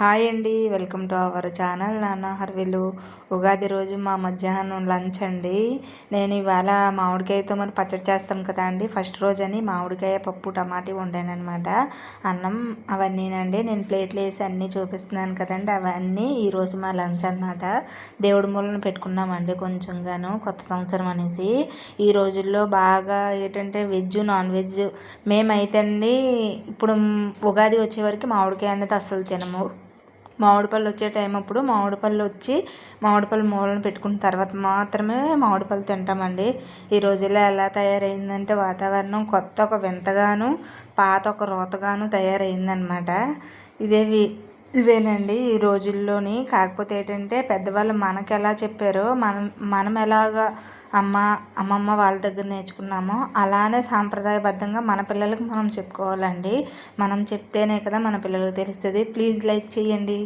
Hi అండి, welcome to our channel నాన్న హర్విలు. ఉగాది రోజు మా మధ్యాహ్నం లంచ్ అండి. నేను ఇవాళ మామిడికాయతో మరి పచ్చడి చేస్తాను కదా అండి, ఫస్ట్ రోజు అని మామిడికాయ పప్పు టమాటీ వండానమాట. అన్నం అవన్నీనండి. నేను ప్లేట్లు వేసి అన్నీ చూపిస్తున్నాను కదండి, అవన్నీ ఈరోజు మా లంచ్ అనమాట. దేవుడి మూలన పెట్టుకున్నామండి కొంచెంగాను, కొత్త సంవత్సరం అనేసి. ఈ రోజుల్లో బాగా ఏంటంటే వెజ్ నాన్ వెజ్. మేమైతే అండి ఇప్పుడు ఉగాది వచ్చే వరకు మామిడికాయ అనేది అస్సలు తినము. మామిడి పళ్ళు వచ్చే టైం అప్పుడు మామిడి పళ్ళు మూలన పెట్టుకున్న తర్వాత మాత్రమే మామిడి పళ్ళు తింటామండి. ఈ రోజుల్లో ఎలా తయారైందంటే వాతావరణం కొత్త ఒక వింతగాను, పాత ఒక రోతగాను తయారైందనమాట. ఇవేనండి ఈ రోజుల్లోని. కాకపోతే ఏంటంటే పెద్దవాళ్ళు మనకు ఎలా చెప్పారో మనం ఎలాగా అమ్మమ్మ వాళ్ళ దగ్గర నేర్చుకున్నామో అలానే సాంప్రదాయబద్ధంగా మన పిల్లలకి మనం చెప్పుకోవాలండి. మనం చెప్తేనే కదా మన పిల్లలకు తెలుస్తుంది. ప్లీజ్ లైక్ చేయండి.